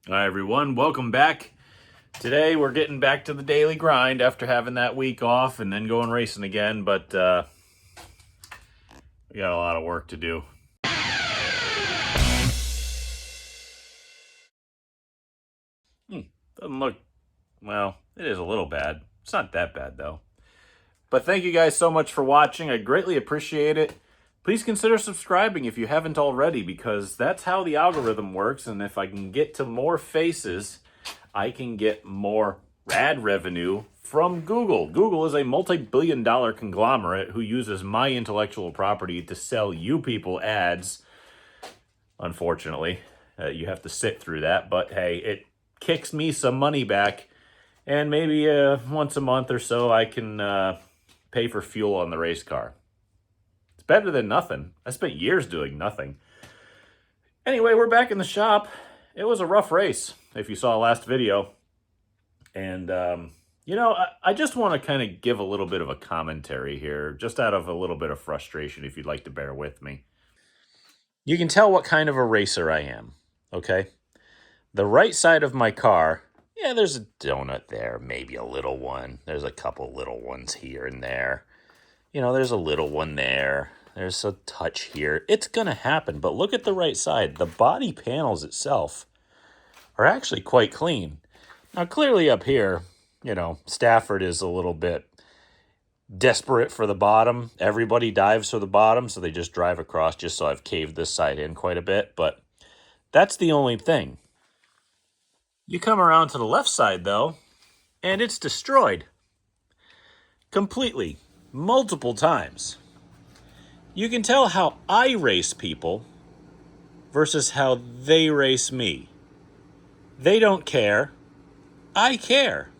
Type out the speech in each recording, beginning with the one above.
Hi everyone, welcome back. Today we're getting back to the daily grind after having that week off and then going racing again, but we got a lot of work to do. Doesn't look, well, it is a little bad. It's not that bad though. But thank you guys so much for watching. I greatly appreciate it. Please consider subscribing if you haven't already, because that's how the algorithm works, and if I can get to more faces, I can get more ad revenue from Google. Google is a multi-billion-dollar conglomerate who uses my intellectual property to sell you people ads. Unfortunately, you have to sit through that, but hey, it kicks me some money back, and maybe once a month or so I can pay for fuel on the race car. It's better than nothing. I spent years doing nothing. Anyway, we're back in the shop. It was a rough race, if you saw last video. And, I just want to kind of give a little bit of a commentary here, just out of a little bit of frustration, if you'd like to bear with me. You can tell what kind of a racer I am, okay? The right side of my car, yeah, there's a donut there, maybe a little one. There's a couple little ones here and there. There's a little one there. There's a touch here. It's going to happen, but look at the right side. The body panels itself are actually quite clean. Now, clearly up here, Stafford is a little bit desperate for the bottom. Everybody dives for the bottom, so they just drive across, just so I've caved this side in quite a bit, but that's the only thing. You come around to the left side, though, and it's destroyed. Completely. Multiple times. You can tell how I race people versus how they race me. They don't care. I care.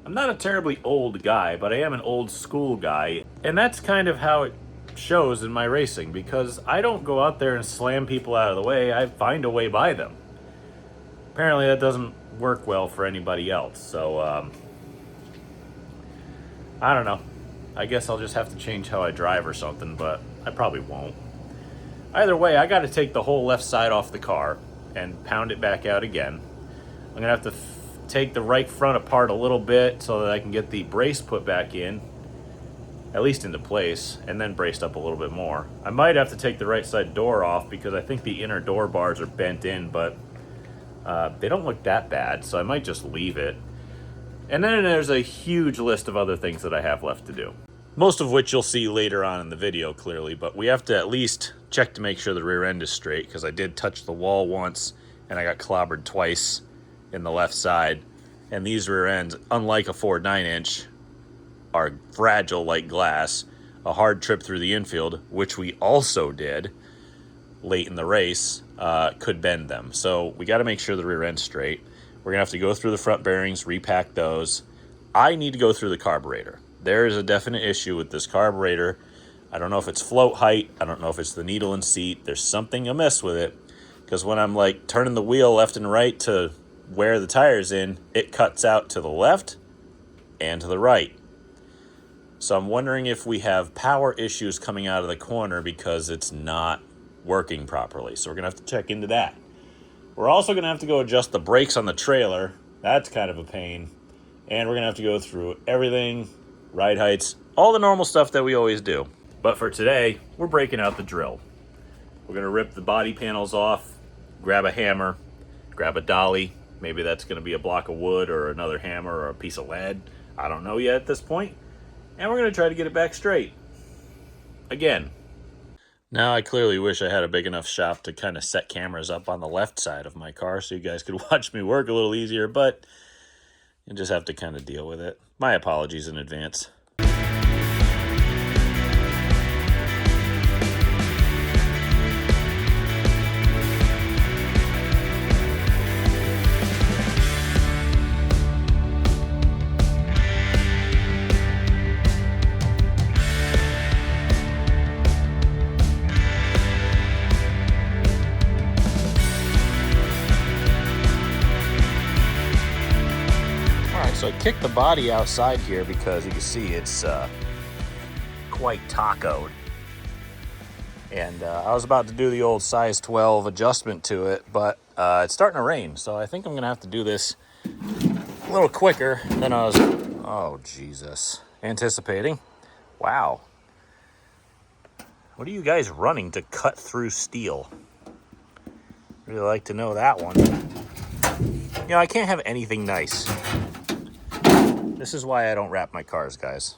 I'm not a terribly old guy, but I am an old school guy, and that's kind of how it shows in my racing, because I don't go out there and slam people out of the way. I find a way by them. Apparently that doesn't work well for anybody else, so I don't know. I guess I'll just have to change how I drive or something, but I probably won't. Either way, I got to take the whole left side off the car and pound it back out again. I'm going to have to take the right front apart a little bit so that I can get the brace put back in, at least into place, and then braced up a little bit more. I might have to take the right side door off because I think the inner door bars are bent in, but they don't look that bad, so I might just leave it. And then there's a huge list of other things that I have left to do. Most of which you'll see later on in the video, clearly, but we have to at least check to make sure the rear end is straight, because I did touch the wall once, and I got clobbered twice in the left side. And these rear ends, unlike a Ford 9-inch, are fragile like glass. A hard trip through the infield, which we also did late in the race, could bend them. So we got to make sure the rear end's straight. We're going to have to go through the front bearings, repack those. I need to go through the carburetor. There is a definite issue with this carburetor. I don't know if it's float height. I don't know if it's the needle and seat. There's something amiss with it, because when I'm like turning the wheel left and right to wear the tires in, it cuts out to the left and to the right. So I'm wondering if we have power issues coming out of the corner because it's not working properly. So we're going to have to check into that. We're also going to have to go adjust the brakes on the trailer. That's kind of a pain. And we're going to have to go through everything, ride heights, all the normal stuff that we always do. But for today, we're breaking out the drill. We're going to rip the body panels off, grab a hammer, grab a dolly. Maybe that's going to be a block of wood or another hammer or a piece of lead. I don't know yet at this point. And we're going to try to get it back straight. Again. Now, I clearly wish I had a big enough shop to kind of set cameras up on the left side of my car so you guys could watch me work a little easier, but you just have to kind of deal with it. My apologies in advance. So I kicked the body outside here because you can see it's quite tacoed. And I was about to do the old size 12 adjustment to it, but It's starting to rain, so I think I'm gonna have to do this a little quicker than I was, oh Jesus, anticipating. Wow. What are you guys running to cut through steel? Really like to know that one. You know, I can't have anything nice. This is why I don't wrap my cars, guys.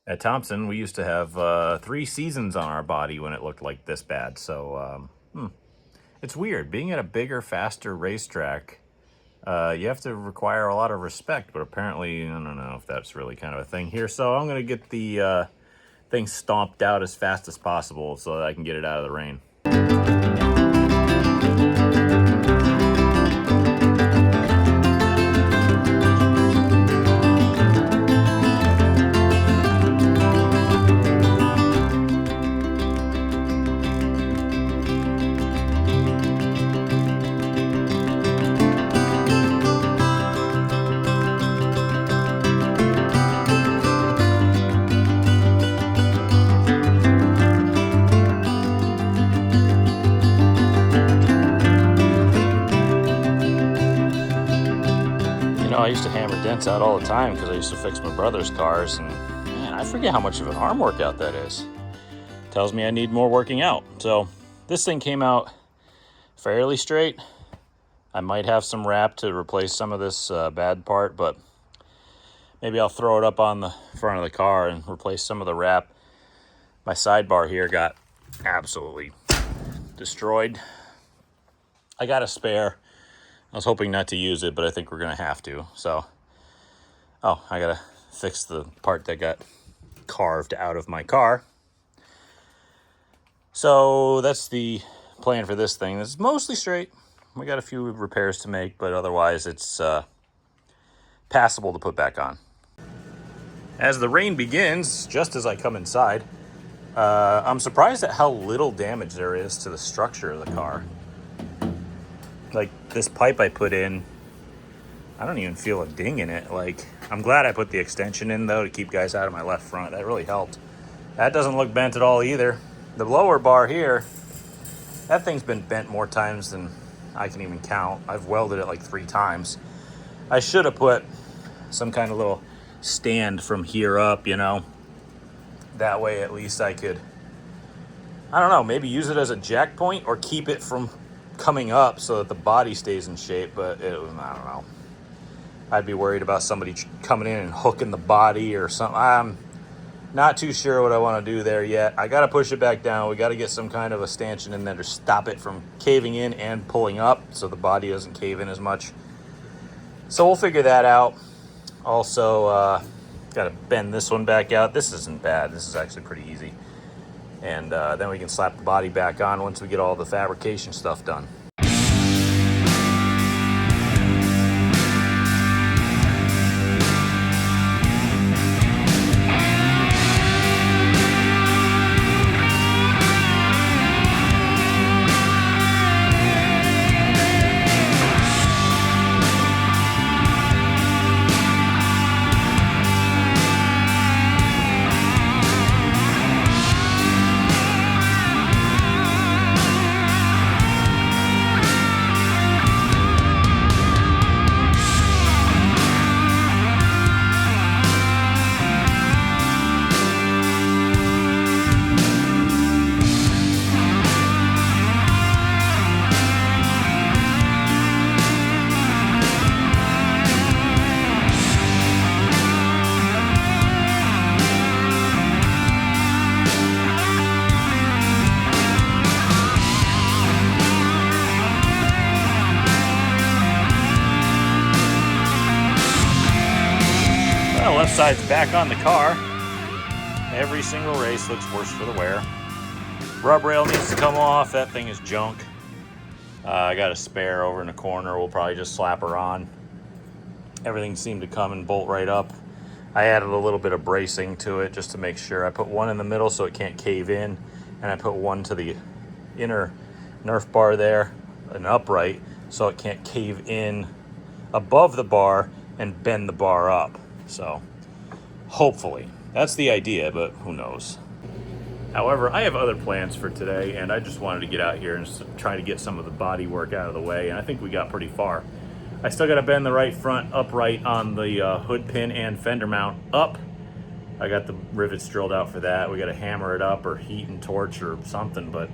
At Thompson, we used to have 3 seasons on our body when it looked like this bad. So it's weird. Being at a bigger, faster racetrack, you have to require a lot of respect. But apparently, I don't know if that's really kind of a thing here. So I'm going to get the thing stomped out as fast as possible so that I can get it out of the rain. I used to hammer dents out all the time because I used to fix my brother's cars, and man, I forget how much of an arm workout that is. Tells me I need more working out. So this thing came out fairly straight. I might have some wrap to replace some of this bad part, but maybe I'll throw it up on the front of the car and replace some of the wrap. My sidebar here got absolutely destroyed. I got a spare. I was hoping not to use it, but I think we're going to have to. So, oh, I got to fix the part that got carved out of my car. So that's the plan for this thing. It's mostly straight. We got a few repairs to make, but otherwise it's passable to put back on. As the rain begins, just as I come inside, I'm surprised at how little damage there is to the structure of the car. Like this pipe I put in, I don't even feel a ding in it. Like, I'm glad I put the extension in though to keep guys out of my left front. That really helped. That doesn't look bent at all either. The lower bar here, that thing's been bent more times than I can even count. I've welded it like 3 times. I should have put some kind of little stand from here up, you know. That way at least I could, I don't know, maybe use it as a jack point or keep it from coming up so that the body stays in shape, but I don't know. I'd be worried about somebody coming in and hooking the body or something. I'm not too sure what I want to do there yet. I got to push it back down. We got to get some kind of a stanchion in there to stop it from caving in and pulling up so the body doesn't cave in as much. So we'll figure that out. Also, got to bend this one back out. This isn't bad. This is actually pretty easy. And then we can slap the body back on once we get all the fabrication stuff done. Left side's back on the car. Every single race looks worse for the wear. Rub rail needs to come off. That thing is junk. I got a spare over in the corner. We'll probably just slap her on. Everything seemed to come and bolt right up. I added a little bit of bracing to it just to make sure. I put one in the middle so it can't cave in, and I put one to the inner Nerf bar there, an upright, so it can't cave in above the bar and bend the bar up. So hopefully that's the idea, but who knows. However, I have other plans for today, and I just wanted to get out here and try to get some of the body work out of the way, and I think we got pretty far. I still got to bend the right front upright on the hood pin and fender mount up. I got the rivets drilled out for that. We got to hammer it up or heat and torch or something, but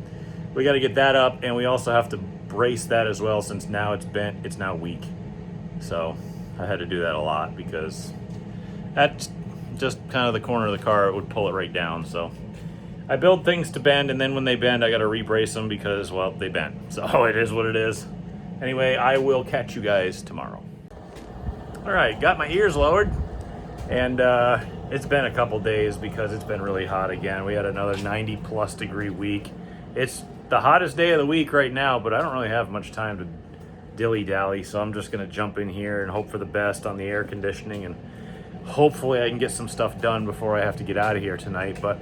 we got to get that up, and we also have to brace that as well since now it's bent. It's now weak. So I had to do that a lot because that's just kind of the corner of the car. It would pull it right down. So I build things to bend, and then when they bend, I got to re-brace them because, well, they bent. So it is what it is. Anyway, I will catch you guys tomorrow. All right, got my ears lowered, and it's been a couple days because it's been really hot again. We had another 90+ degree week. It's the hottest day of the week right now, but I don't really have much time to dilly-dally, so I'm just gonna jump in here and hope for the best on the air conditioning, and hopefully I can get some stuff done before I have to get out of here tonight. But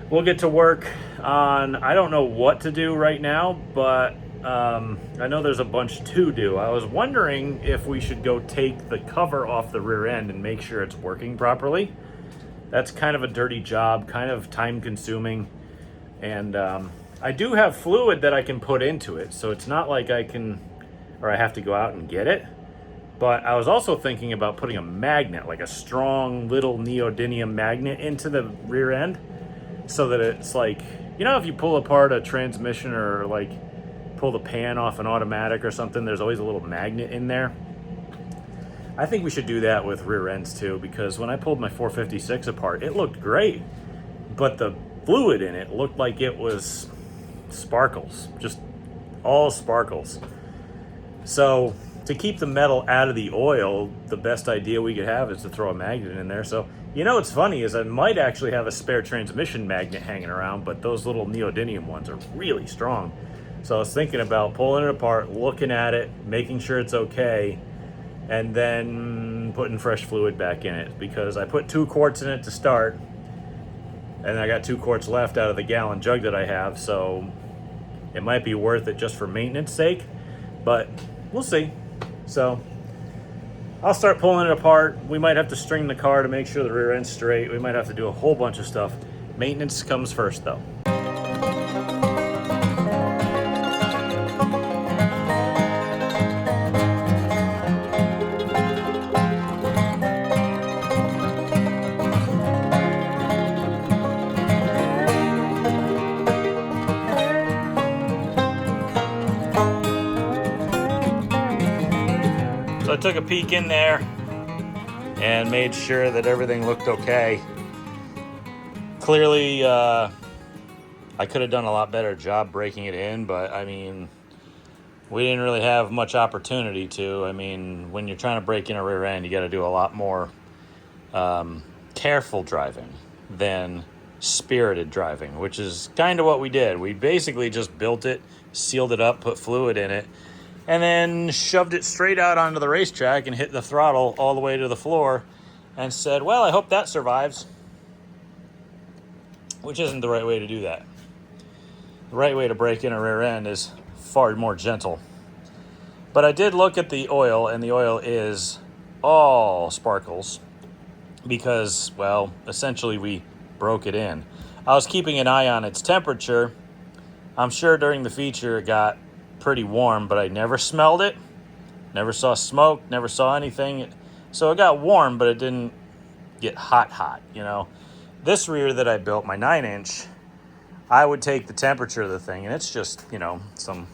we'll get to work on, I don't know what to do right now, but I know there's a bunch to do. I was wondering if we should go take the cover off the rear end and make sure it's working properly. That's kind of a dirty job, kind of time consuming. And I do have fluid that I can put into it, so it's not like I have to go out and get it. But I was also thinking about putting a magnet, like a strong little neodymium magnet into the rear end, so that it's like, you know, if you pull apart a transmission or like pull the pan off an automatic or something, there's always a little magnet in there. I think we should do that with rear ends too, because when I pulled my 456 apart, it looked great, but the fluid in it looked like it was sparkles, just all sparkles. So to keep the metal out of the oil, the best idea we could have is to throw a magnet in there. So, you know what's funny is I might actually have a spare transmission magnet hanging around, but those little neodymium ones are really strong. So I was thinking about pulling it apart, looking at it, making sure it's okay, and then putting fresh fluid back in it, because I put 2 quarts in it to start, and I got 2 quarts left out of the gallon jug that I have, so it might be worth it just for maintenance sake, but we'll see. So I'll start pulling it apart. We might have to string the car to make sure the rear end's straight. We might have to do a whole bunch of stuff. Maintenance comes first though. So I took a peek in there and made sure that everything looked okay. Clearly, I could have done a lot better job breaking it in, but I mean, we didn't really have much opportunity to. I mean, when you're trying to break in a rear end, you got to do a lot more careful driving than spirited driving, which is kind of what we did. We basically just built it, sealed it up, put fluid in it, and then shoved it straight out onto the racetrack and hit the throttle all the way to the floor and said, well, I hope that survives. Which isn't the right way to do that. The right way to break in a rear end is far more gentle. But I did look at the oil, and the oil is all sparkles because, well, essentially we broke it in. I was keeping an eye on its temperature. I'm sure during the feature it got pretty warm, but I never smelled it, never saw smoke, never saw anything. So it got warm, but it didn't get hot, you know. This rear that I built, my 9-inch, I would take the temperature of the thing, and it's just, you know, some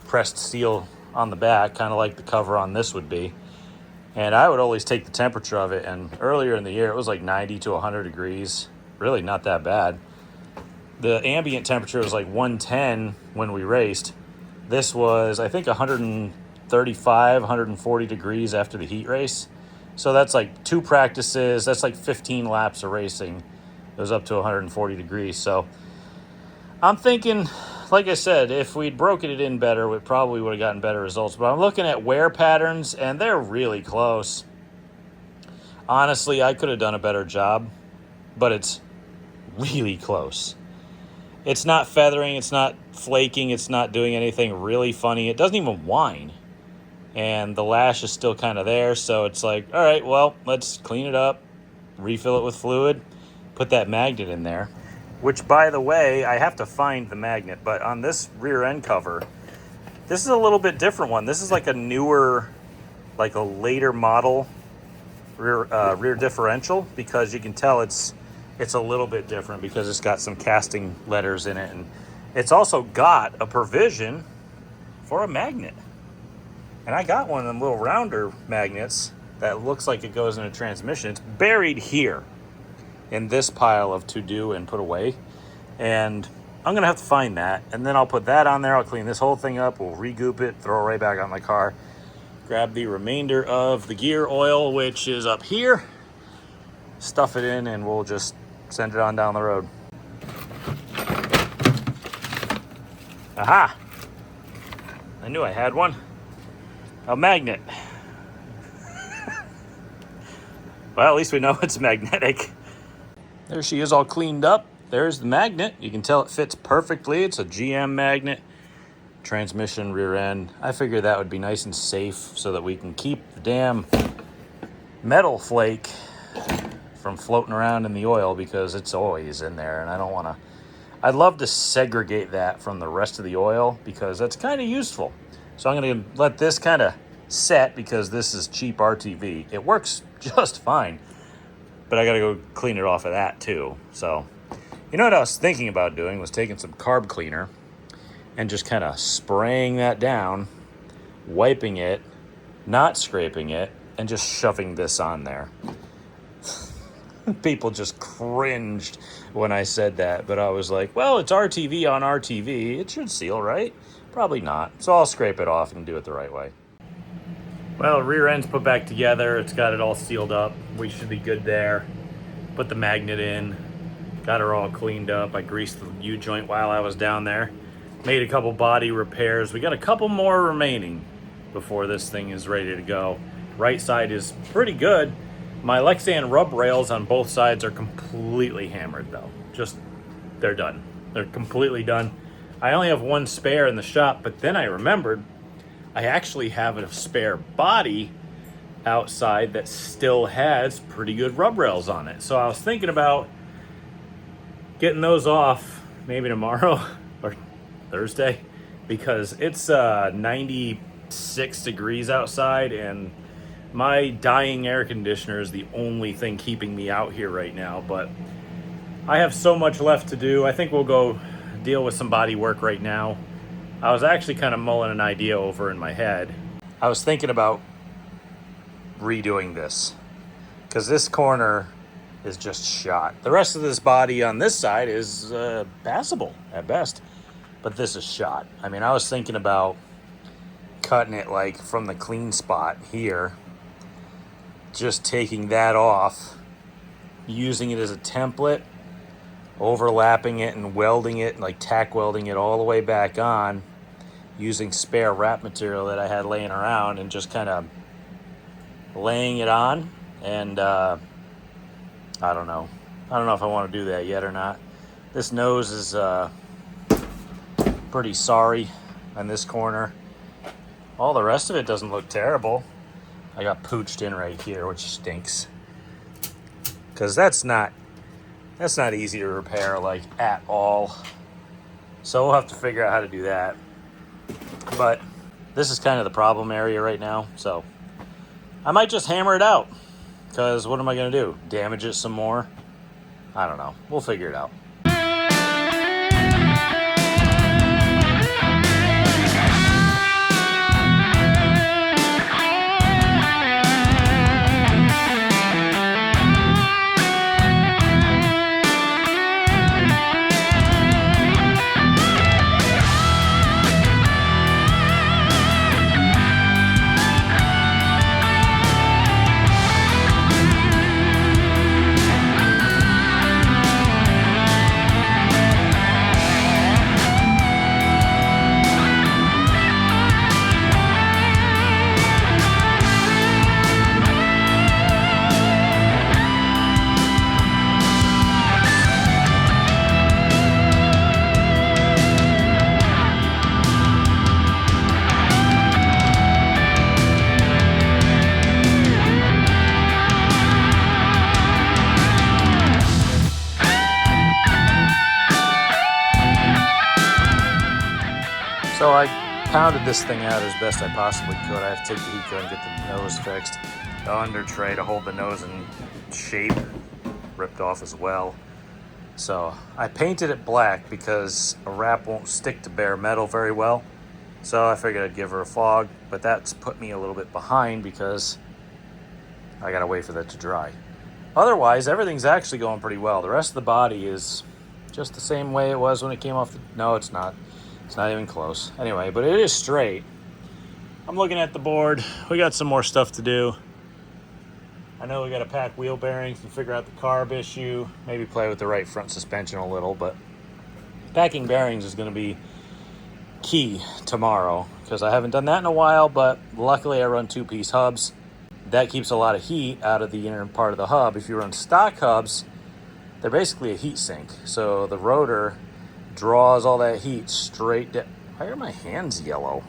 pressed steel on the back, kind of like the cover on this would be. And I would always take the temperature of it, and earlier in the year, it was like 90 to 100 degrees. Really not that bad. The ambient temperature was like 110 when we raced. This was, I think, 135, 140 degrees after the heat race. So that's like 2 practices. That's like 15 laps of racing. It was up to 140 degrees. So I'm thinking, like I said, if we'd broken it in better, we probably would have gotten better results. But I'm looking at wear patterns, and they're really close. Honestly, I could have done a better job, but it's really close. It's not feathering, it's not flaking, it's not doing anything really funny. It doesn't even whine. And the lash is still kind of there, so it's like, all right, well, let's clean it up, refill it with fluid, put that magnet in there, which, by the way, I have to find the magnet, but on this rear end cover, this is a little bit different one. This is like a newer, like a later model rear differential, because you can tell it's a little bit different because it's got some casting letters in it, and it's also got a provision for a magnet. And I got one of them little rounder magnets that looks like it goes in a transmission. It's buried here in this pile of to do and put away. And I'm going to have to find that. And then I'll put that on there. I'll clean this whole thing up. We'll regoop it, throw it right back on my car. Grab the remainder of the gear oil, which is up here. Stuff it in, and we'll just send it on down the road. Aha! I knew I had one. A magnet. Well, at least we know it's magnetic. There she is, all cleaned up. There's the magnet. You can tell it fits perfectly. It's a GM magnet. Transmission, rear end. I figured that would be nice and safe so that we can keep the damn metal flake from floating around in the oil, because it's always in there, and I don't want to. I'd love to segregate that from the rest of the oil, because that's kind of useful. So I'm going to let this kind of set, because this is cheap RTV. It works just fine, but I got to go clean it off of that too. So, you know what I was thinking about doing was taking some carb cleaner and just kind of spraying that down, wiping it, not scraping it, and just shoving this on there. People just cringed when I said that, but I was like, well, it's RTV on RTV. It should seal, right? Probably not. So I'll scrape it off and do it the right way. Well, rear end's put back together. It's got it all sealed up. We should be good there. Put the magnet in. Got her all cleaned up. I greased the U-joint while I was down there. Made a couple body repairs. We got a couple more remaining before this thing is ready to go. Right side is pretty good. My Lexan rub rails on both sides are completely hammered though. Just, they're done. They're completely done. I only have one spare in the shop, but then I remembered I actually have a spare body outside that still has pretty good rub rails on it. So I was thinking about getting those off maybe tomorrow or Thursday, because it's 96 degrees outside, and my dying air conditioner is the only thing keeping me out here right now. But I have so much left to do. I think we'll go deal with some body work right now. I was actually kind of mulling an idea over in my head. I was thinking about redoing this, because this corner is just shot. The rest of this body on this side is passable at best, but this is shot. I mean, I was thinking about cutting it like from the clean spot here, just taking that off, using it as a template, overlapping it and welding it, like tack welding it all the way back on, using spare wrap material that I had laying around, and just kind of laying it on. And I don't know if I want to do that yet or not. This nose is pretty sorry on this corner. All the rest of it doesn't look terrible. I got pooched in right here, which stinks, because that's not easy to repair, like, at all. So we'll have to figure out how to do that. But this is kind of the problem area right now, so I might just hammer it out, because what am I going to do? Damage it some more? I don't know. We'll figure it out. So I pounded this thing out as best I possibly could. I have to take the heat gun and get the nose fixed. The under tray to hold the nose in shape ripped off as well. So I painted it black because a wrap won't stick to bare metal very well. So I figured I'd give her a fog, but that's put me a little bit behind because I gotta wait for that to dry. Otherwise, everything's actually going pretty well. The rest of the body is just the same way it was when it came off the... No, it's not. It's not even close. Anyway, but it is straight. I'm looking at the board. We got some more stuff to do. I know we got to pack wheel bearings and figure out the carb issue. Maybe play with the right front suspension a little, but packing bearings is going to be key tomorrow because I haven't done that in a while, but luckily I run 2-piece hubs. That keeps a lot of heat out of the inner part of the hub. If you run stock hubs, they're basically a heat sink. So the rotor draws all that heat straight down. Why are my hands yellow?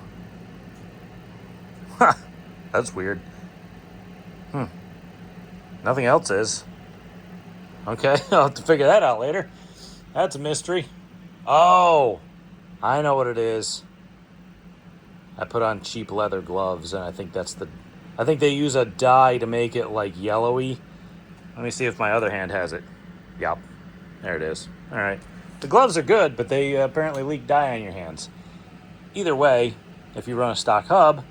That's weird. Nothing else is. Okay, I'll have to figure that out later. That's a mystery. Oh, I know what it is. I put on cheap leather gloves, and I think they use a dye to make it like yellowy. Let me see if my other hand has it. Yep, there it is. All right. The gloves are good, but they apparently leak dye on your hands. Either way, if you run a stock hub,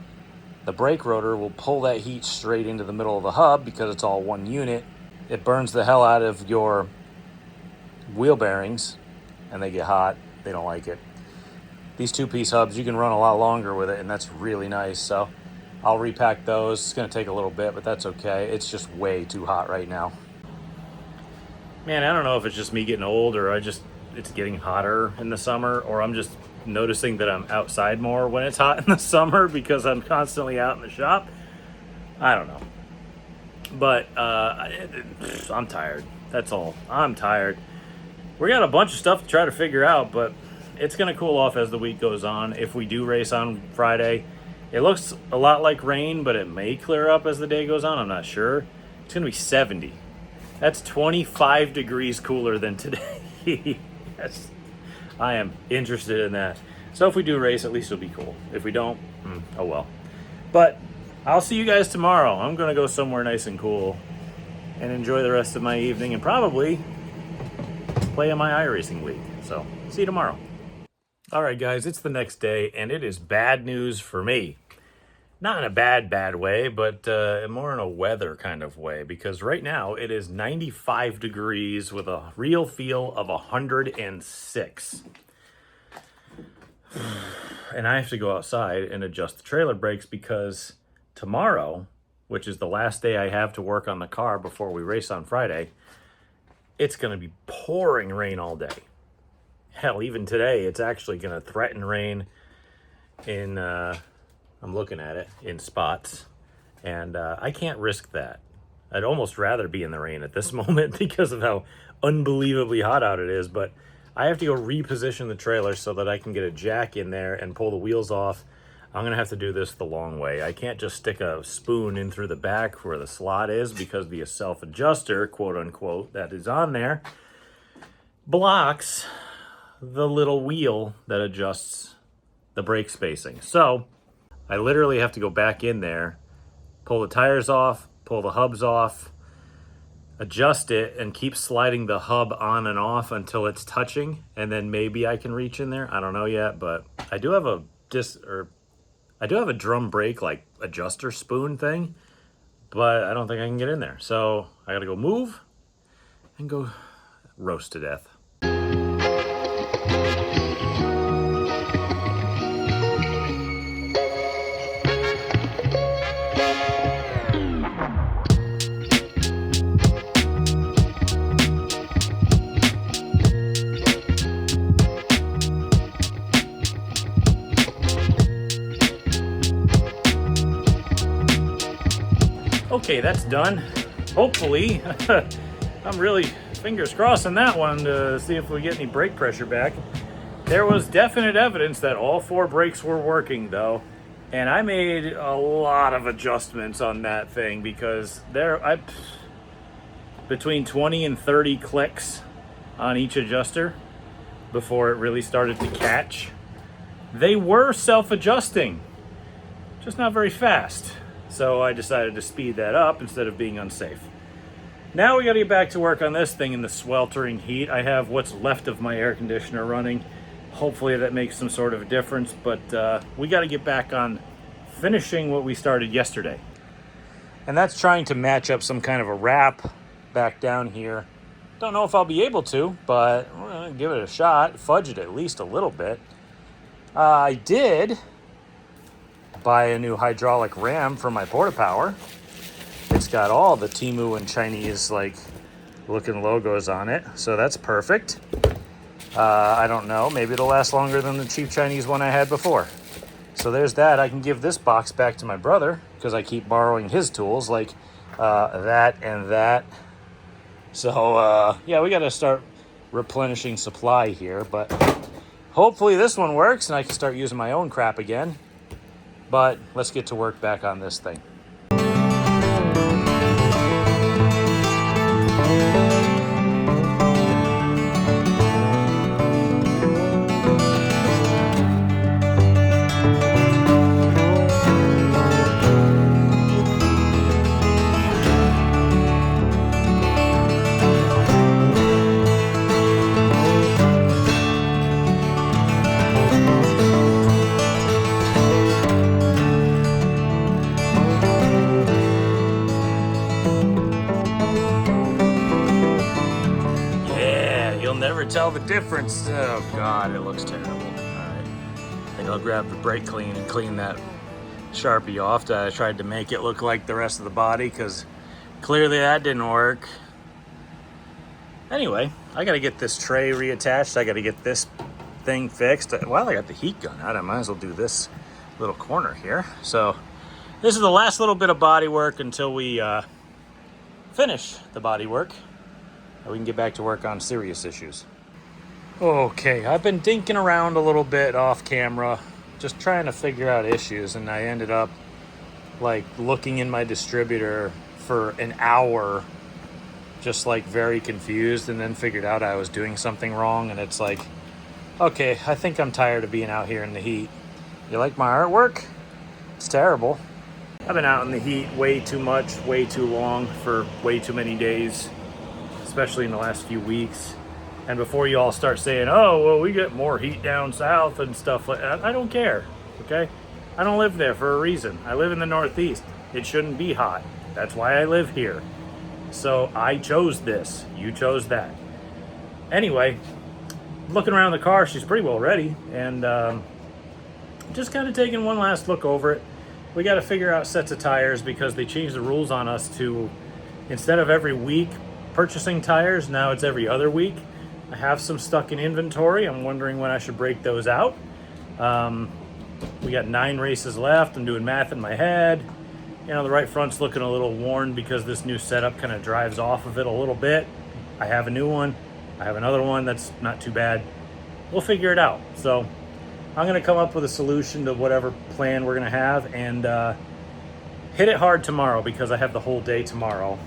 the brake rotor will pull that heat straight into the middle of the hub because it's all one unit. It burns the hell out of your wheel bearings, and they get hot. They don't like it. These 2-piece hubs, you can run a lot longer with it, and that's really nice. So I'll repack those. It's going to take a little bit, but that's okay. It's just way too hot right now. Man, I don't know if it's just me getting old or it's getting hotter in the summer, or I'm just noticing that I'm outside more when it's hot in the summer because I'm constantly out in the shop. I don't know. But I'm tired. That's all. I'm tired. We got a bunch of stuff to try to figure out, but it's going to cool off as the week goes on. If we do race on Friday, it looks a lot like rain, but it may clear up as the day goes on. I'm not sure. It's going to be 70. That's 25 degrees cooler than today. Yes. I am interested in that. So if we do race, at least it'll be cool. If we don't, oh well. But I'll see you guys tomorrow. I'm going to go somewhere nice and cool and enjoy the rest of my evening and probably play in my iracing league. So see you tomorrow. All right, guys, it's the next day, and it is bad news for me. Not in a bad way, but more in a weather kind of way, because right now it is 95 degrees with a real feel of 106. And I have to go outside and adjust the trailer brakes because tomorrow, which is the last day I have to work on the car before we race on Friday, it's going to be pouring rain all day. Hell, even today, it's actually going to threaten rain in... I'm looking at it in spots, and I can't risk that. I'd almost rather be in the rain at this moment because of how unbelievably hot out it is, but I have to go reposition the trailer so that I can get a jack in there and pull the wheels off. I'm going to have to do this the long way. I can't just stick a spoon in through the back where the slot is because the self-adjuster, quote-unquote, that is on there blocks the little wheel that adjusts the brake spacing. So I literally have to go back in there, pull the tires off, pull the hubs off, adjust it, and keep sliding the hub on and off until it's touching, and then maybe I can reach in there. I don't know yet, but I do have a drum brake like adjuster spoon thing, but I don't think I can get in there. So I gotta go move and go roast to death. Okay, that's done. Hopefully, I'm really fingers crossed on that one to see if we get any brake pressure back. There was definite evidence that all 4 brakes were working though, and I made a lot of adjustments on that thing because between 20 and 30 clicks on each adjuster before it really started to catch. they were self-adjusting, just not very fast. So I decided to speed that up instead of being unsafe. Now we got to get back to work on this thing in the sweltering heat. I have what's left of my air conditioner running. Hopefully that makes some sort of a difference, but we got to get back on finishing what we started yesterday. And that's trying to match up some kind of a wrap back down here. Don't know if I'll be able to, but we're gonna give it a shot, fudge it at least a little bit. I did buy a new hydraulic ram for my Porta Power. It's got all the Temu and Chinese like looking logos on it, so that's perfect. I don't know, maybe it'll last longer than the cheap Chinese one I had before. So there's that. I can give this box back to my brother because I keep borrowing his tools like that and that. So yeah, we got to start replenishing supply here, but hopefully this one works and I can start using my own crap again. But let's get to work back on this thing. Never tell the difference. Oh God, it looks terrible. All right, I think I'll grab the brake clean and clean that Sharpie off. I tried to make it look like the rest of the body because clearly that didn't work. Anyway, I got to get this tray reattached. I got to get this thing fixed. While I got the heat gun out, I might as well do this little corner here. So this is the last little bit of body work until we finish the body work. We can get back to work on serious issues. Okay, I've been dinking around a little bit off camera, just trying to figure out issues, and I ended up like looking in my distributor for an hour, just like very confused, and then figured out I was doing something wrong. And it's like, okay, I think I'm tired of being out here in the heat. You like my artwork? It's terrible. I've been out in the heat way too much, way too long, for way too many days, especially in the last few weeks. And before you all start saying, oh, well, we get more heat down south and stuff like that, I don't care, okay? I don't live there for a reason. I live in the Northeast. It shouldn't be hot. That's why I live here. So I chose this. You chose that. Anyway, looking around the car, she's pretty well ready. And just kind of taking one last look over it. We got to figure out sets of tires because they changed the rules on us to, instead of every week purchasing tires, now it's every other week. I have some stuck in inventory. I'm wondering when I should break those out. We got 9 races left. I'm doing math in my head. You know, the right front's looking a little worn because this new setup kind of drives off of it a little bit. I have a new one. I have another one that's not too bad. We'll figure it out. So I'm going to come up with a solution to whatever plan we're going to have and hit it hard tomorrow because I have the whole day tomorrow.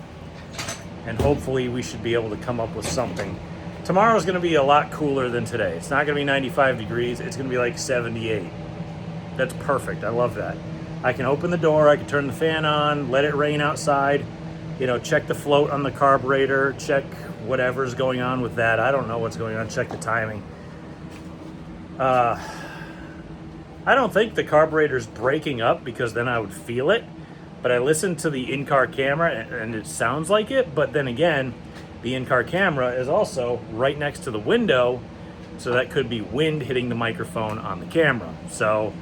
And hopefully we should be able to come up with something. Tomorrow is going to be a lot cooler than today. It's not going to be 95 degrees. It's going to be like 78. That's perfect. I love that. I can open the door. I can turn the fan on, let it rain outside, you know, check the float on the carburetor, check whatever's going on with that. I don't know what's going on. Check the timing. I don't think the carburetor's breaking up because then I would feel it. But I listened to the in-car camera and it sounds like it. But then again, the in-car camera is also right next to the window. So that could be wind hitting the microphone on the camera. So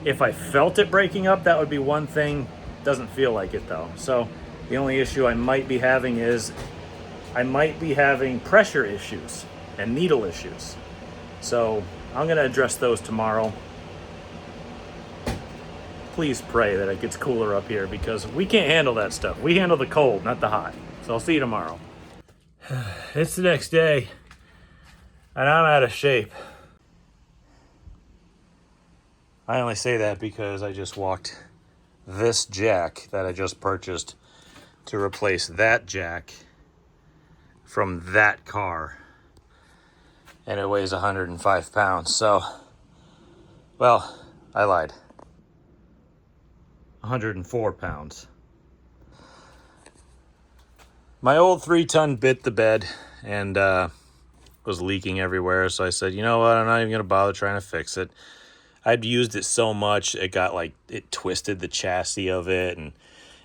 if I felt it breaking up, that would be one thing. Doesn't feel like it though. So the only issue I might be having is I might be having pressure issues and needle issues. So I'm going to address those tomorrow. Please pray that it gets cooler up here because we can't handle that stuff. We handle the cold, not the hot. So I'll see you tomorrow. It's the next day and I'm out of shape. I only say that because I just walked this jack that I just purchased to replace that jack from that car. And it weighs 105 pounds. So Well, I lied. 104 pounds. My old 3-ton bit the bed and was leaking everywhere. So I said, you know what? I'm not even going to bother trying to fix it. I'd used it so much, it got like, it twisted the chassis of it. And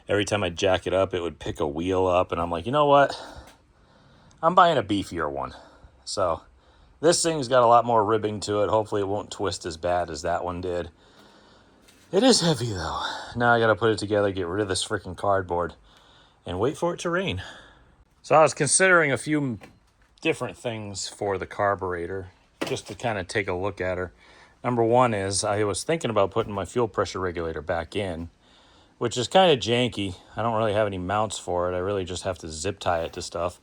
every time I jack it up, it would pick a wheel up. And I'm like, you know what? I'm buying a beefier one. So this thing's got a lot more ribbing to it. Hopefully it won't twist as bad as that one did. It is heavy though. Now I got to put it together, get rid of this freaking cardboard, and wait for it to rain. So I was considering a few different things for the carburetor, just to kind of take a look at her. Number one is I was thinking about putting my fuel pressure regulator back in, which is kind of janky. I don't really have any mounts for it. I really just have to zip tie it to stuff.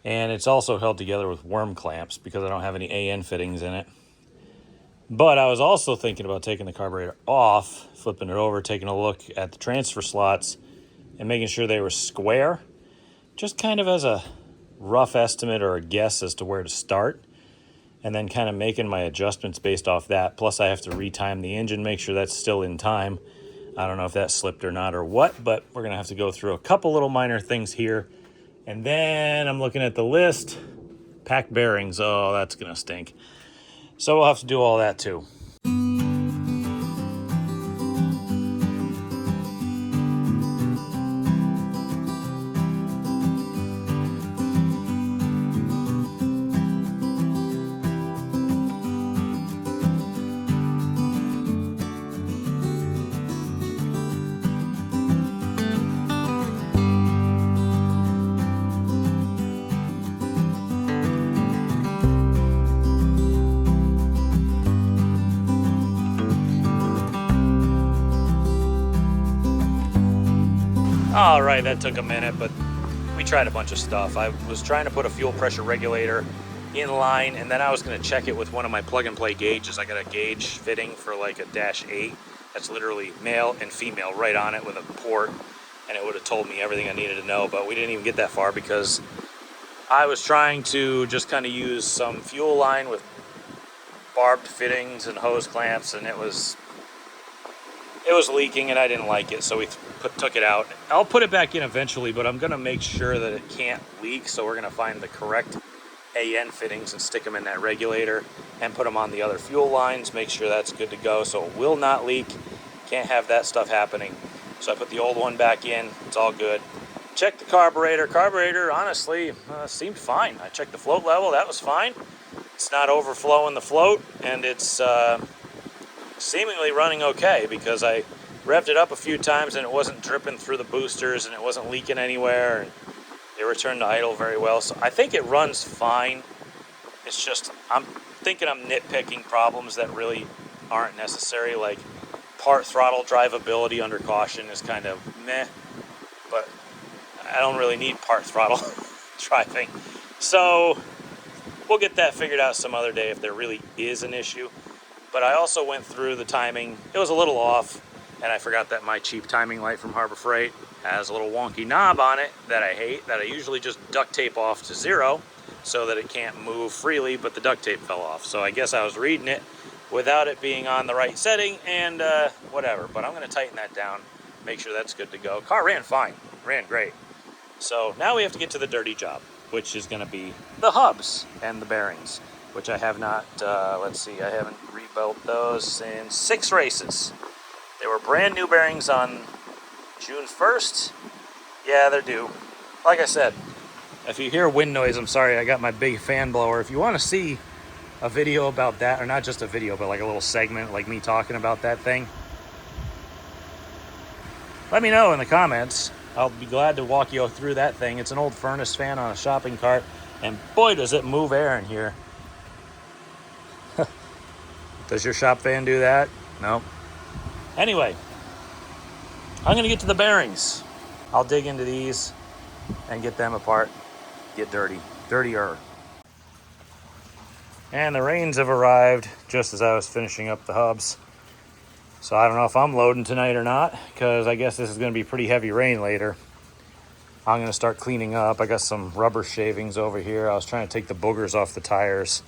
And it's also held together with worm clamps because I don't have any AN fittings in it. But I was also thinking about taking the carburetor off, flipping it over, taking a look at the transfer slots, and making sure they were square, just kind of as a rough estimate or a guess as to where to start, and then kind of making my adjustments based off that. Plus I have to retime the engine, make sure that's still in time. I don't know if that slipped or not or what, but we're gonna have to go through a couple little minor things here. And then I'm looking at the list. Pack bearings, oh, that's gonna stink. So we'll have to do all that too. All right, that took a minute, but we tried a bunch of stuff. I was trying to put a fuel pressure regulator in line, and then I was going to check it with one of my plug-and-play gauges. I got a gauge fitting for like a -8 that's literally male and female right on it with a port, and it would have told me everything I needed to know, but we didn't even get that far because I was trying to just kind of use some fuel line with barbed fittings and hose clamps, and it was leaking and I didn't like it, so we took it out. I'll put it back in eventually, but I'm gonna make sure that it can't leak, so we're gonna find the correct AN fittings and stick them in that regulator and put them on the other fuel lines, make sure that's good to go so it will not leak. Can't have that stuff happening. So I put the old one back in, it's all good. Checked the carburetor. Carburetor, honestly, seemed fine. I checked the float level, that was fine. It's not overflowing the float, and it's seemingly running okay because I revved it up a few times and it wasn't dripping through the boosters and it wasn't leaking anywhere, and it returned to idle very well. So I think it runs fine. It's just, I'm thinking I'm nitpicking problems that really aren't necessary, like part throttle drivability under caution is kind of meh, but I don't really need part throttle driving. So we'll get that figured out some other day if there really is an issue. But I also went through the timing. It was a little off, and I forgot that my cheap timing light from Harbor Freight has a little wonky knob on it that I hate, that I usually just duct tape off to 0 so that it can't move freely, but the duct tape fell off. So I guess I was reading it without it being on the right setting, and whatever. But I'm gonna tighten that down, make sure that's good to go. Car ran fine, ran great. So now we have to get to the dirty job, which is gonna be the hubs and the bearings, which I have not, let's see, I haven't rebuilt those since 6 races. They were brand new bearings on June 1st. Yeah, they're due. Like I said, if you hear wind noise, I'm sorry, I got my big fan blower. If you want to see a video about that, or not just a video, but like a little segment, like me talking about that thing, let me know in the comments. I'll be glad to walk you through that thing. It's an old furnace fan on a shopping cart, and boy, does it move air in here. Does your shop fan do that? No. Anyway, I'm going to get to the bearings. I'll dig into these and get them apart, get dirtier. And the rains have arrived just as I was finishing up the hubs. So I don't know if I'm loading tonight or not, because I guess this is going to be pretty heavy rain later. I'm going to start cleaning up. I got some rubber shavings over here. I was trying to take the boogers off the tires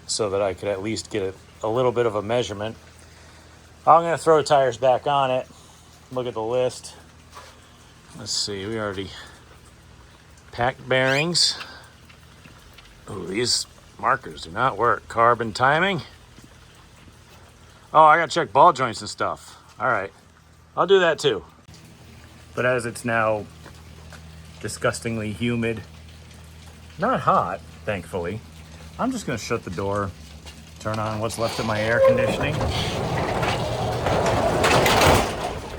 so that I could at least get a little bit of a measurement. I'm going to throw the tires back on it. Look at the list. Let's see, we already packed bearings. Oh, these markers do not work. Carbon timing. Oh, I got to check ball joints and stuff. All right, I'll do that too. But as it's now disgustingly humid, not hot, thankfully, I'm just going to shut the door, turn on what's left of my air conditioning.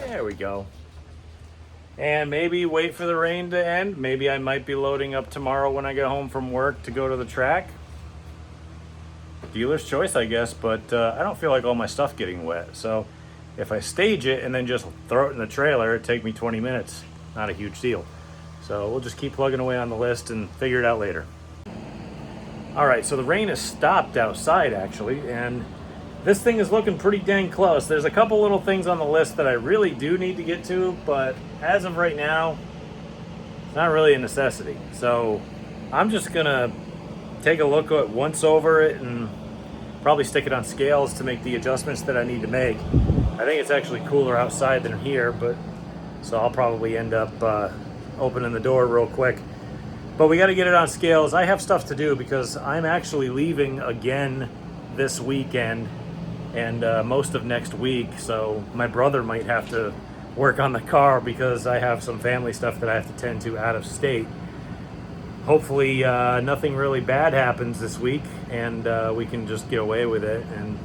There we go. And maybe wait for the rain to end. Maybe I might be loading up tomorrow when I get home from work to go to the track. Dealer's choice, I guess, but I don't feel like all my stuff getting wet. So if I stage it and then just throw it in the trailer, it'd take me 20 minutes. Not a huge deal. So we'll just keep plugging away on the list and figure it out later. All right, so the rain has stopped outside actually, and this thing is looking pretty dang close. There's a couple little things on the list that I really do need to get to, but as of right now, it's not really a necessity. So I'm just gonna take a look at once over it and probably stick it on scales to make the adjustments that I need to make. I think it's actually cooler outside than here, but so I'll probably end up opening the door real quick. But we got to get it on scales. I have stuff to do because I'm actually leaving again this weekend and most of next week. So my brother might have to work on the car because I have some family stuff that I have to tend to out of state. Hopefully nothing really bad happens this week and we can just get away with it. And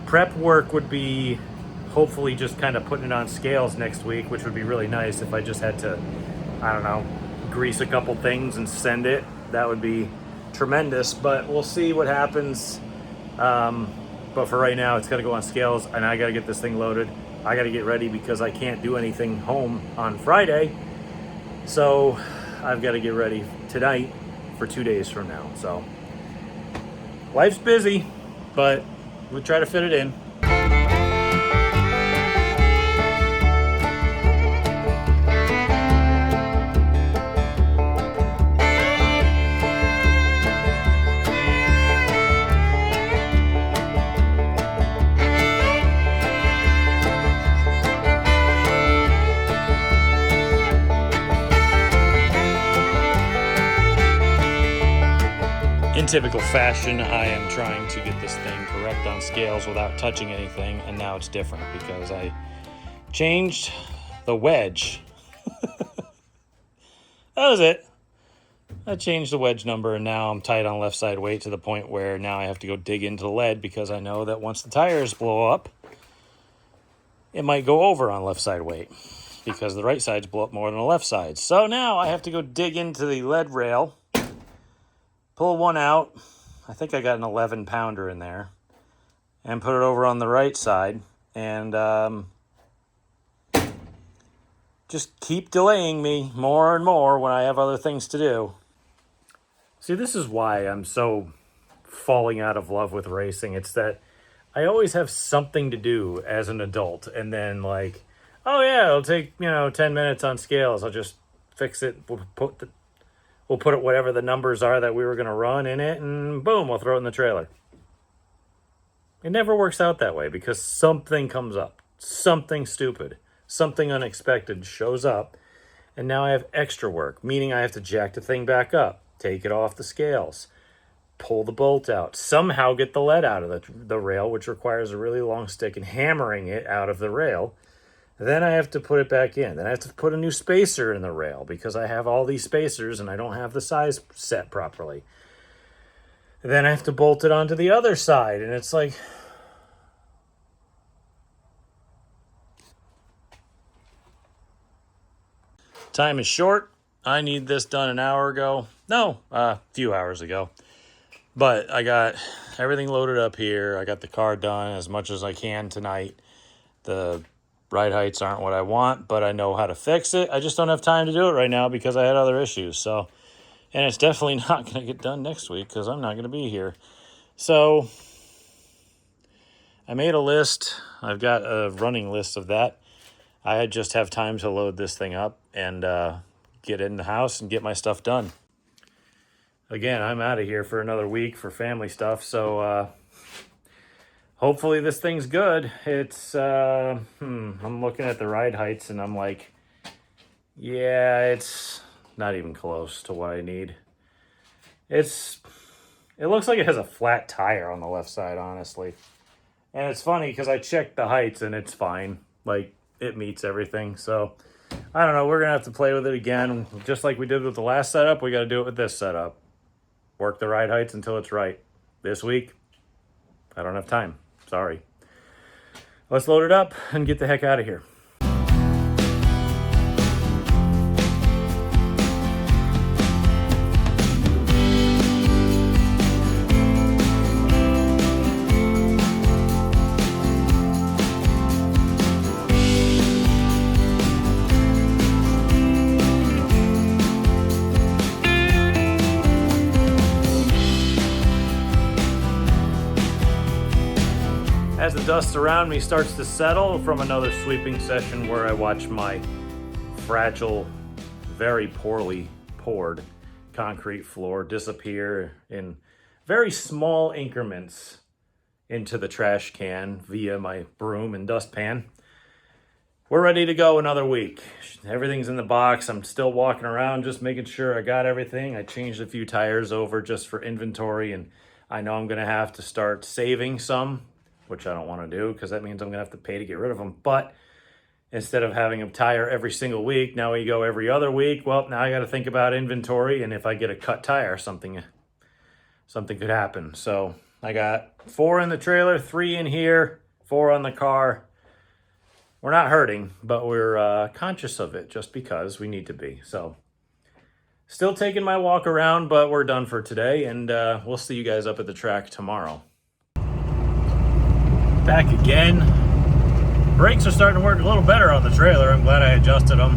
prep work would be hopefully just kind of putting it on scales next week, which would be really nice if I just had to, I don't know, grease a couple things and send it. That would be tremendous, but we'll see what happens. But for right now, it's got to go on scales and I got to get this thing loaded. I got to get ready because I can't do anything home on Friday. So I've got to get ready tonight for 2 days from now. So life's busy, but we'll try to fit it in. In typical fashion, I am trying to get this thing correct on scales without touching anything, and now it's different because I changed the wedge. That was it. I changed the wedge number, and now I'm tight on left side weight to the point where now I have to go dig into the lead because I know that once the tires blow up, it might go over on left side weight because the right sides blow up more than the left side. So now I have to go dig into the lead rail, pull one out. I think I got an 11 pounder in there, and put it over on the right side, and just keep delaying me more and more when I have other things to do. See, this is why I'm so falling out of love with racing. It's that I always have something to do as an adult, and then like, oh yeah, it'll take 10 minutes on scales. I'll just fix it. We'll put it whatever the numbers are that we were going to run in it, and boom, we'll throw it in the trailer. It never works out that way because something comes up, something stupid, something unexpected shows up, and now I have extra work, meaning I have to jack the thing back up, take it off the scales, pull the bolt out, somehow get the lead out of the rail, which requires a really long stick, and hammering it out of the rail. Then I have to put it back in. Then I have to put a new spacer in the rail because I have all these spacers and I don't have the size set properly. Then I have to bolt it onto the other side, and it's like, time is short. I need this done an hour ago. No, a few hours ago. But I got everything loaded up here. I got the car done as much as I can tonight. The ride heights aren't what I want, but I know how to fix it. I just don't have time to do it right now because I had other issues. So, and it's definitely not going to get done next week because I'm not going to be here. So I made a list. I've got a running list of that. I just have time to load this thing up and get in the house and get my stuff done. Again, I'm out of here for another week for family stuff. So hopefully this thing's good. It's, I'm looking at the ride heights and I'm like, yeah, it's not even close to what I need. It looks like it has a flat tire on the left side, honestly. And it's funny because I checked the heights and it's fine. Like, it meets everything. So, I don't know. We're going to have to play with it again. Just like we did with the last setup, we got to do it with this setup. Work the ride heights until it's right. This week, I don't have time. Sorry. Let's load it up and get the heck out of here. As the dust around me starts to settle from another sweeping session where I watch my fragile, very poorly poured concrete floor disappear in very small increments into the trash can via my broom and dustpan, we're ready to go another week. Everything's in the box. I'm still walking around just making sure I got everything. I changed a few tires over just for inventory, and I know I'm going to have to start saving some, which I don't want to do because that means I'm going to have to pay to get rid of them. But instead of having a tire every single week, now we go every other week. Well, now I got to think about inventory, and if I get a cut tire, something could happen. So I got 4 in the trailer, 3 in here, 4 on the car. We're not hurting, but we're conscious of it just because we need to be. So still taking my walk around, but we're done for today, and we'll see you guys up at the track tomorrow. Back again. Brakes are starting to work a little better on the trailer. I'm glad I adjusted them.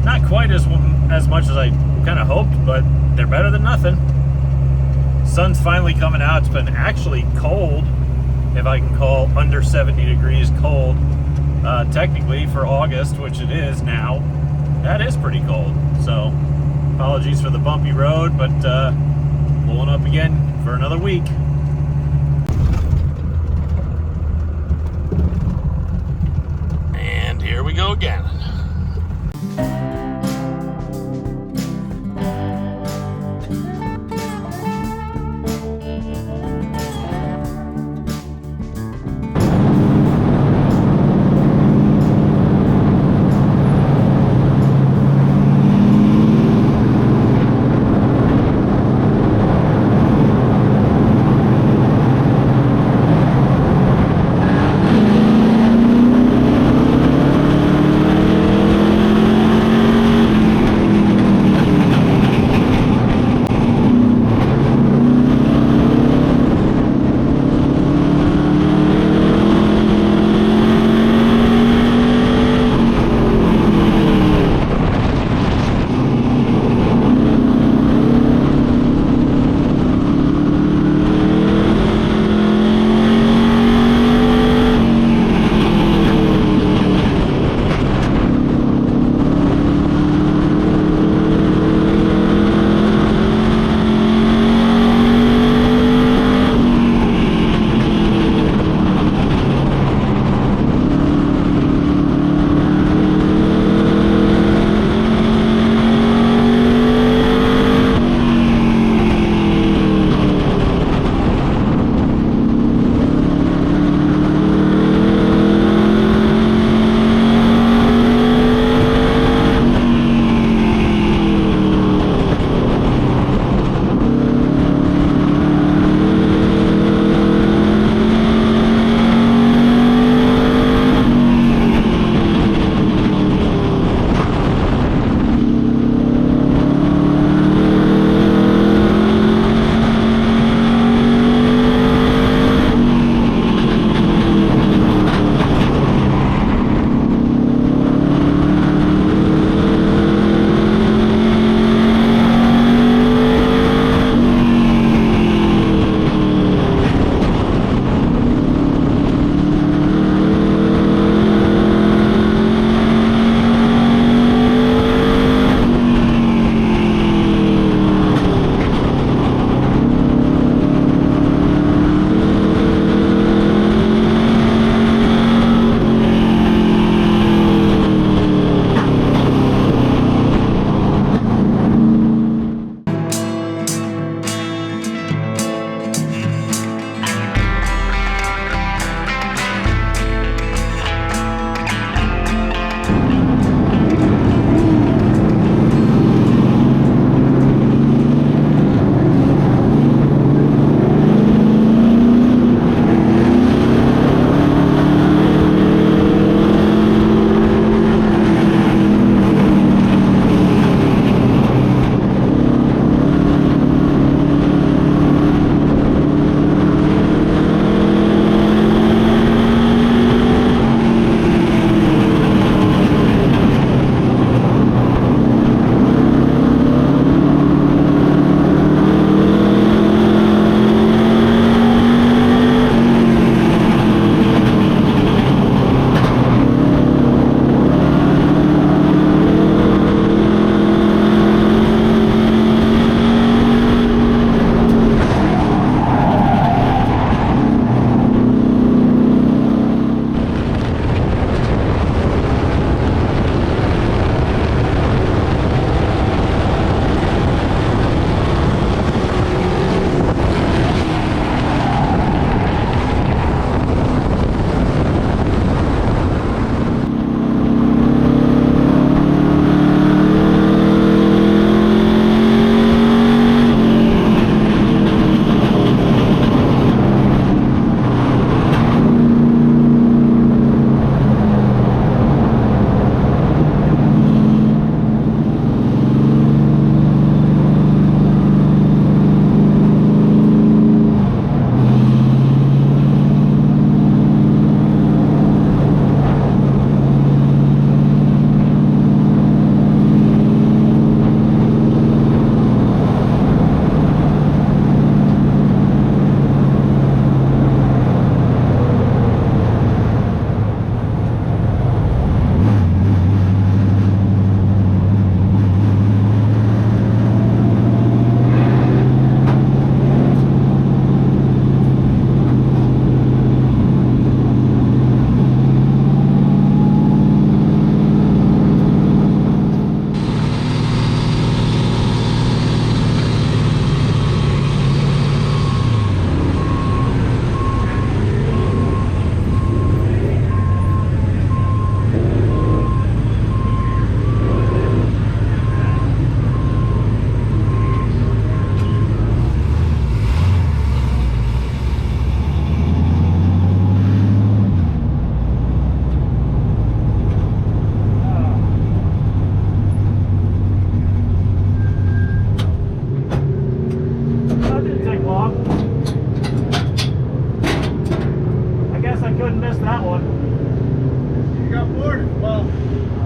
Not quite as much as I kind of hoped, but they're better than nothing. Sun's finally coming out. It's been actually cold, if I can call under 70 degrees cold. Technically for August, which it is now, that is pretty cold. So apologies for the bumpy road, but pulling up again for another week. Here we go again.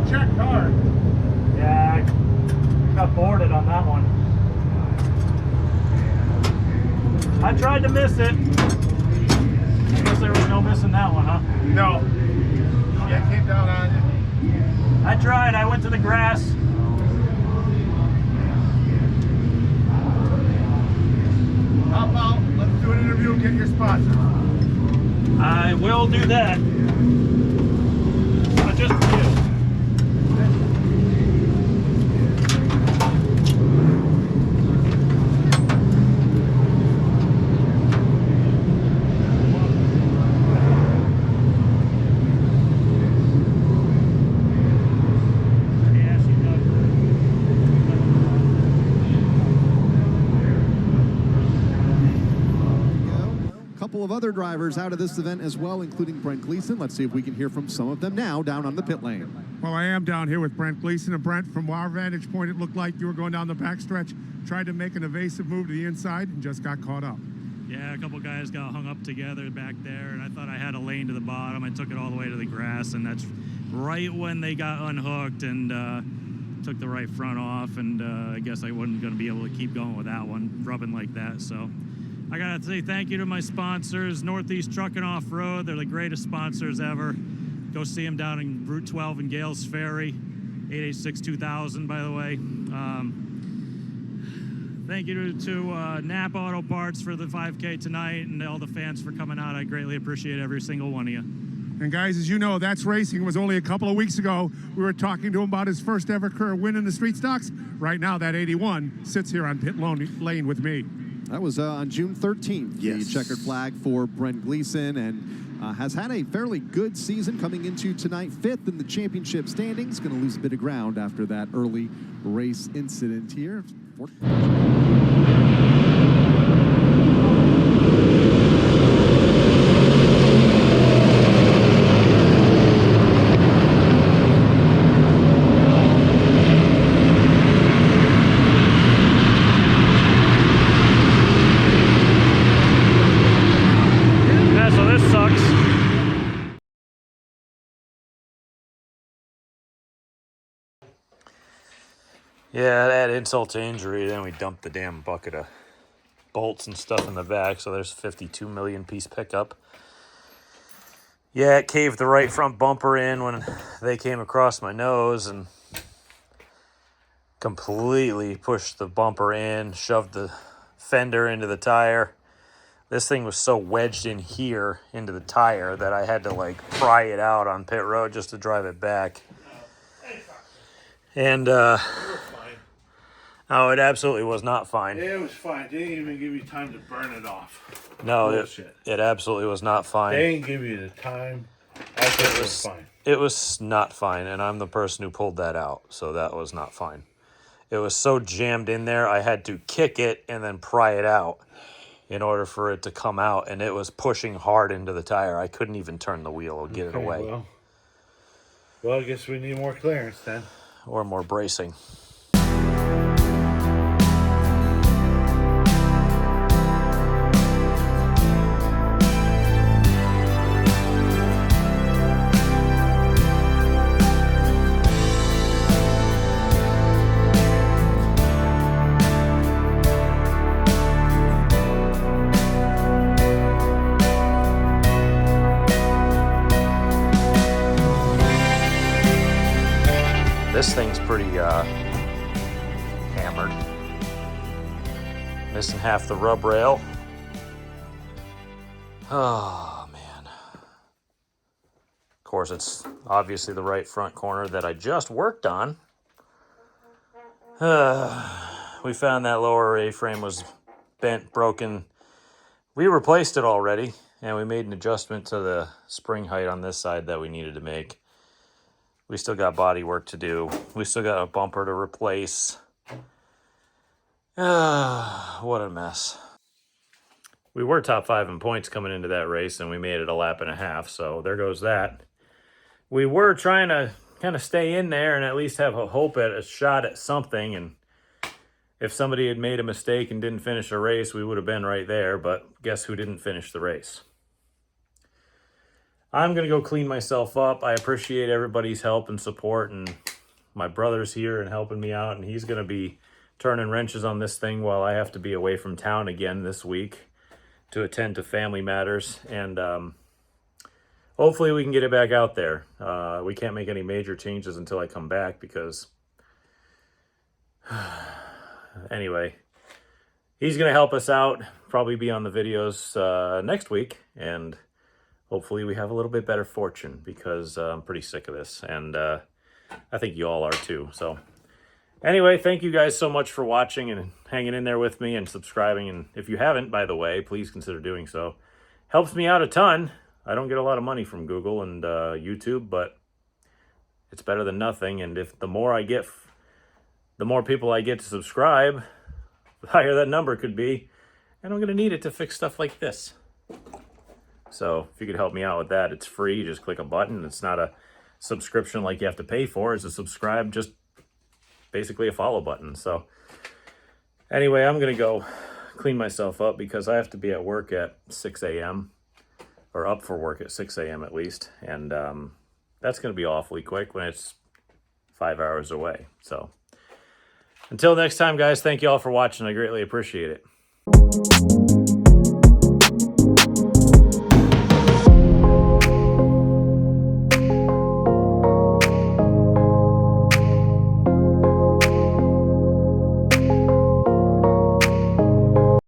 checked hard. Yeah, I got boarded on that one. I tried to miss it. I guess there was no missing that one, huh? No. Yeah, it came down on you. I tried. I went to the grass. How about let's do an interview and get your sponsor. I will do that. But just for you. Of other drivers out of this event as well, including Brent Gleason. Let's see if we can hear from some of them now down on the pit lane. Well, I am down here with Brent Gleason. And Brent, from our vantage point, it looked like you were going down the backstretch, tried to make an evasive move to the inside, and just got caught up. Yeah, a couple guys got hung up together back there, and I thought I had a lane to the bottom. I took it all the way to the grass, and that's right when they got unhooked and took the right front off, and I guess I wasn't going to be able to keep going with that one, rubbing like that, so I gotta say thank you to my sponsors, Northeast Trucking Off-Road. They're the greatest sponsors ever. Go see them down in Route 12 in Gales Ferry, 886-2000, by the way. Thank you to Napa Auto Parts for the 5K tonight, and all the fans for coming out. I greatly appreciate every single one of you. And guys, as you know, That's Racing was only a couple of weeks ago. We were talking to him about his first ever career win in the street stocks. Right now, that 81 sits here on pit lane with me. That was on June 13th, yes. The checkered flag for Brent Gleason, and has had a fairly good season coming into tonight, 5th in the championship standings. Going to lose a bit of ground after that early race incident here. Yeah, that insult to injury. Then we dumped the damn bucket of bolts and stuff in the back. So there's a 52 million piece pickup. Yeah, it caved the right front bumper in when they came across my nose and completely pushed the bumper in, shoved the fender into the tire. This thing was so wedged in here into the tire that I had to like pry it out on pit road just to drive it back. And oh, it absolutely was not fine. It was fine. They didn't even give you time to burn it off. No, it absolutely was not fine. They didn't give you the time. I thought it was fine. It was not fine, and I'm the person who pulled that out, so that was not fine. It was so jammed in there, I had to kick it and then pry it out in order for it to come out, and it was pushing hard into the tire. I couldn't even turn the wheel or get it away. Well, I guess we need more clearance then. Or more bracing. This thing's pretty hammered. Missing half the rub rail. Oh, man. Of course, it's obviously the right front corner that I just worked on. We found that lower A-frame was bent, broken. We replaced it already, and we made an adjustment to the spring height on this side that we needed to make. We still got body work to do. We still got a bumper to replace. What a mess. We were top 5 in points coming into that race, and we made it a lap and a half, so there goes that. We were trying to kind of stay in there and at least have a hope at a shot at something, and if somebody had made a mistake and didn't finish a race, we would have been right there, but guess who didn't finish the race? I'm going to go clean myself up. I appreciate everybody's help and support, and my brother's here and helping me out, and he's going to be turning wrenches on this thing while I have to be away from town again this week to attend to family matters, and hopefully we can get it back out there. We can't make any major changes until I come back because anyway, he's going to help us out, probably be on the videos next week, and hopefully we have a little bit better fortune because I'm pretty sick of this, and I think you all are too. So anyway, thank you guys so much for watching and hanging in there with me and subscribing. And if you haven't, by the way, please consider doing so. Helps me out a ton. I don't get a lot of money from Google and YouTube, but it's better than nothing. And if the more I get, the more people I get to subscribe, the higher that number could be. And I'm going to need it to fix stuff like this. So if you could help me out with that, it's free. You just click a button. It's not a subscription like you have to pay for. It's a subscribe, just basically a follow button. So anyway, I'm going to go clean myself up because I have to be at work at 6 a.m. or up for work at 6 a.m. at least. And that's going to be awfully quick when it's 5 hours away. So until next time, guys, thank you all for watching. I greatly appreciate it.